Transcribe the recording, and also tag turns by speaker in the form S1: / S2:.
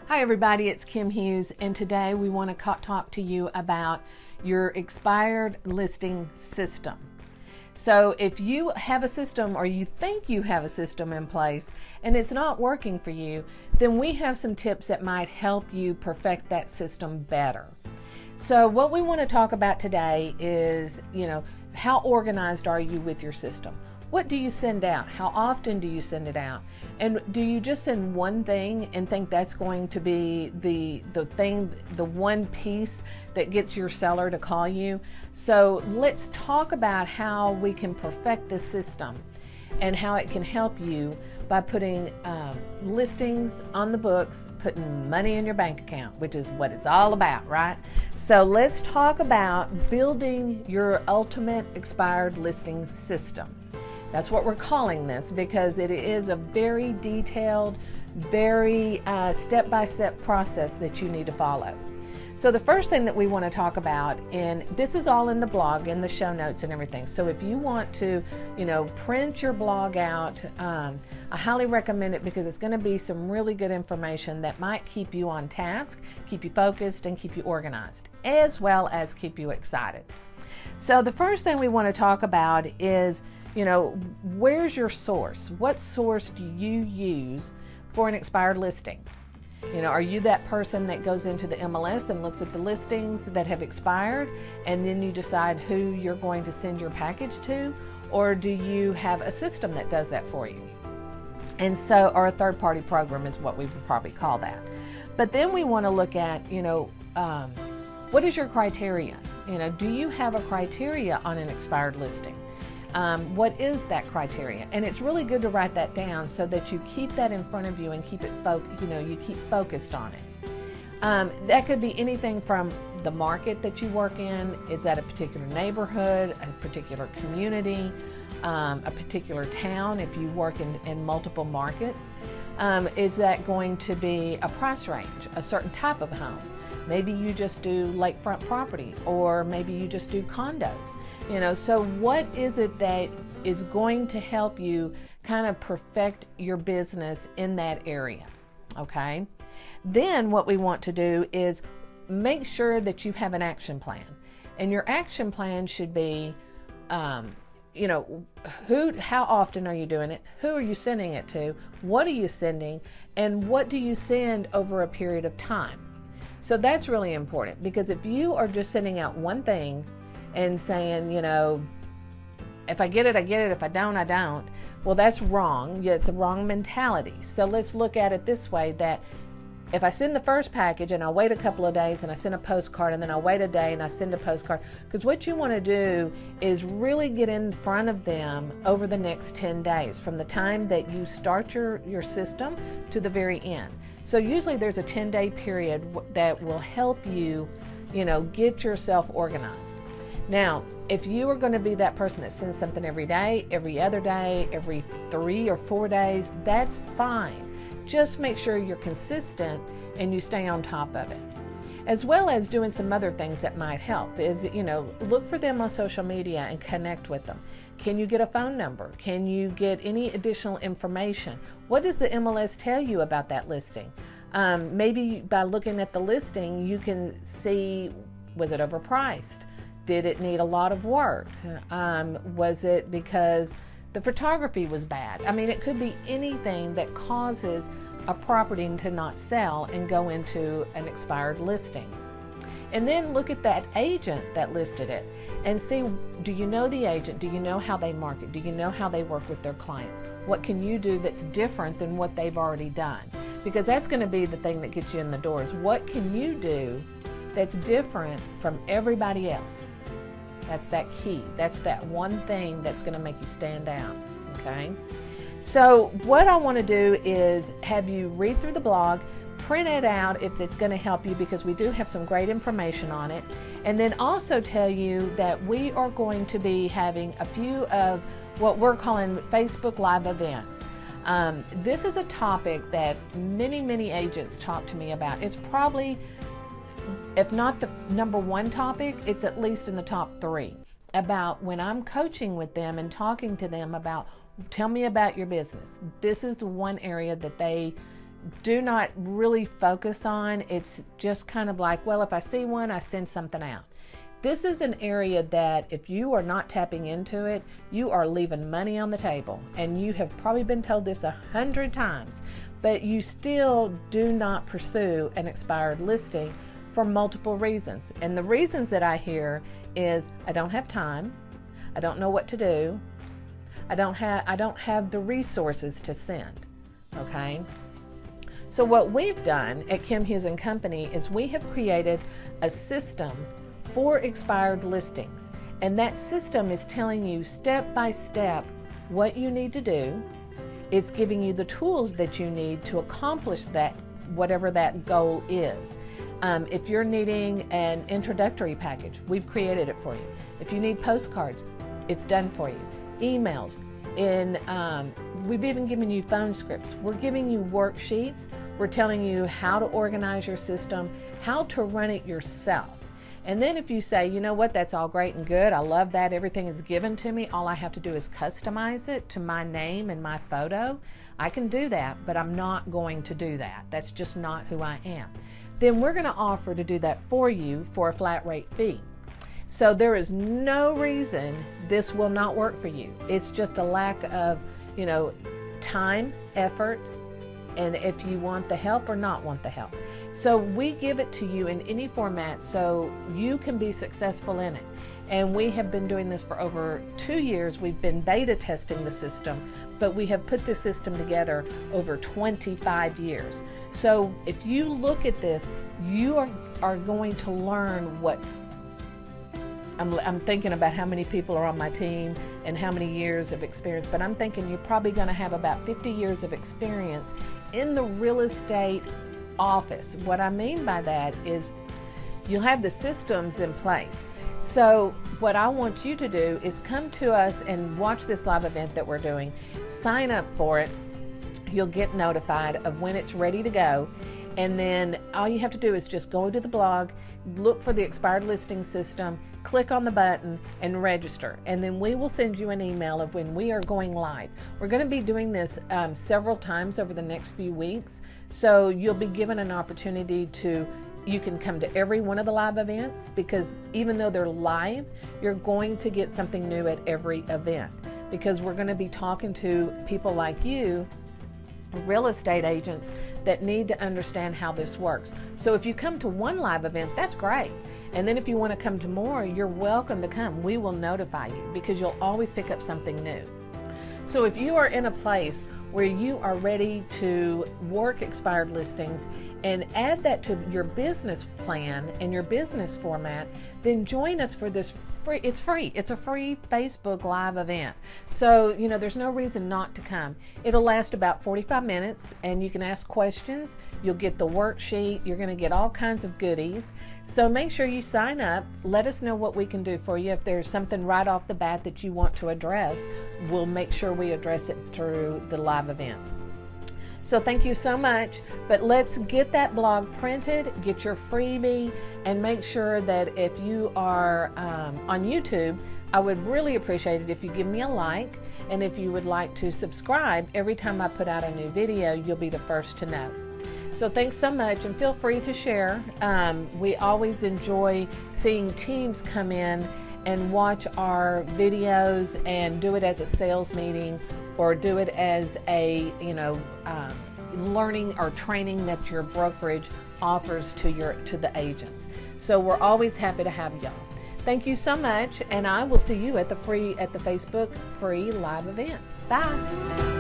S1: Hi everybody, it's Kim Hughes, and today we want to talk to you about your expired listing system. So if you have a system or you think you have a system in place and it's not working for you, then we have some tips that might help you perfect that system better. So what we want to talk about today is, how organized are you with your system? What do you send out? How often do you send it out? And do you just send one thing and think that's going to be the one piece that gets your seller to call you? So let's talk about how we can perfect this system and how it can help you by putting listings on the books, putting money in your bank account, which is what it's all about, right? So let's talk about building your ultimate expired listing system. That's what we're calling this because it is a very detailed, very step-by-step process that you need to follow. So the first thing that we want to talk about, and this is all in the blog, in the show notes and everything. So if you want to, print your blog out, I highly recommend it because it's going to be some really good information that might keep you on task, keep you focused, and keep you organized, as well as keep you excited. So the first thing we want to talk about is, where's your source? What source do you use for an expired listing? Are you that person that goes into the MLS and looks at the listings that have expired and then you decide who you're going to send your package to? Or do you have a system that does that for you? And so, or a third-party program is what we would probably call that. But then we want to look at, what is your criteria? Do you have a criteria on an expired listing? What is that criteria? And it's really good to write that down so that you keep that in front of you and keep it you keep focused on it. That could be anything from the market that you work in. Is that a particular neighborhood, a particular community, a particular town if you work in multiple markets? Is that going to be a price range, a certain type of home? Maybe you just do lakefront property, or maybe you just do condos. So what is it that is going to help you kind of perfect your business in that area? Okay. Then what we want to do is make sure that you have an action plan, and your action plan should be, how often are you doing it? Who are you sending it to? What are you sending? And what do you send over a period of time? So that's really important, because if you are just sending out one thing and saying, if I get it, I get it. If I don't, I don't. Well, that's wrong. It's a wrong mentality. So let's look at it this way, that if I send the first package and I wait a couple of days and I send a postcard, and then I wait a day and I send a postcard, because what you want to do is really get in front of them over the next 10 days, from the time that you start your system to the very end. So usually there's a 10-day period that will help you, get yourself organized. Now, if you are going to be that person that sends something every day, every other day, every 3 or 4 days, that's fine. Just make sure you're consistent and you stay on top of it. As well as doing some other things that might help is, look for them on social media and connect with them. Can you get a phone number? Can you get any additional information? What does the MLS tell you about that listing? Maybe by looking at the listing, you can see, was it overpriced? Did it need a lot of work? Was it because the photography was bad? I mean, it could be anything that causes a property to not sell and go into an expired listing. And then look at that agent that listed it and see, do you know the agent? Do you know how they market? Do you know how they work with their clients? What can you do that's different than what they've already done? Because that's going to be the thing that gets you in the doors. What can you do that's different from everybody else? That's that key. That's that one thing that's going to make you stand out. Okay? So what I want to do is have you read through the blog, print it out if it's going to help you, because we do have some great information on it. And then also tell you that we are going to be having a few of what we're calling Facebook Live events. This is a topic that many agents talk to me about. It's probably, if not the number one topic, it's at least in the top 3, about when I'm coaching with them and talking to them about, tell me about your business. This is the one area that they do not really focus on. It's just kind of like, well, if I see one, I send something out. This is an area that if you are not tapping into it, you are leaving money on the table. And you have probably been told this 100 times, but you still do not pursue an expired listing for multiple reasons. And the reasons that I hear is I don't have time, I don't know what to do, I don't have the resources to send. Okay? So what we've done at Kim Hughes and Company is we have created a system for expired listings. And that system is telling you step by step what you need to do. It's giving you the tools that you need to accomplish that, whatever that goal is. If you're needing an introductory package, we've created it for you. If you need postcards, it's done for you. Emails, we've even given you phone scripts. We're giving you worksheets. We're telling you how to organize your system, how to run it yourself. And then if you say, you know what, that's all great and good, I love that, everything is given to me, all I have to do is customize it to my name and my photo, I can do that, but I'm not going to do that. That's just not who I am. Then we're going to offer to do that for you for a flat rate fee. So there is no reason this will not work for you. It's just a lack of, time, effort, and if you want the help or not want the help. So we give it to you in any format so you can be successful in it. And we have been doing this for over 2 years. We've been beta testing the system, but we have put this system together over 25 years. So if you look at this, you are going to learn what I'm thinking about how many people are on my team and how many years of experience, but I'm thinking you're probably going to have about 50 years of experience in the real estate office. What I mean by that is you'll have the systems in place. So what I want you to do is come to us and watch this live event that we're doing. Sign up for it. You'll get notified of when it's ready to go. And then all you have to do is just go to the blog, look for the expired listing system, click on the button and register. And then we will send you an email of when we are going live. We're going to be doing this several times over the next few weeks. So you'll be given an opportunity you can come to every one of the live events, because even though they're live, you're going to get something new at every event, because we're going to be talking to people like you, real estate agents that need to understand how this works. So if you come to one live event, that's great. And then if you want to come to more, you're welcome to come. We will notify you, because you'll always pick up something new. So if you are in a place where you are ready to work expired listings and add that to your business plan and your business format, then join us for this free, it's a free Facebook live event. So, there's no reason not to come. It'll last about 45 minutes and you can ask questions. You'll get the worksheet. You're going to get all kinds of goodies. So make sure you sign up. Let us know what we can do for you. If there's something right off the bat that you want to address, we'll make sure we address it through the live event. So thank you so much, but let's get that blog printed, get your freebie, and make sure that if you are on YouTube, I would really appreciate it if you give me a like, and if you would like to subscribe, every time I put out a new video, you'll be the first to know. So thanks so much, and feel free to share. We always enjoy seeing teams come in and watch our videos and do it as a sales meeting, or do it as a learning or training that your brokerage offers to the agents. So we're always happy to have y'all. Thank you so much, and I will see you at the Facebook free live event. Bye.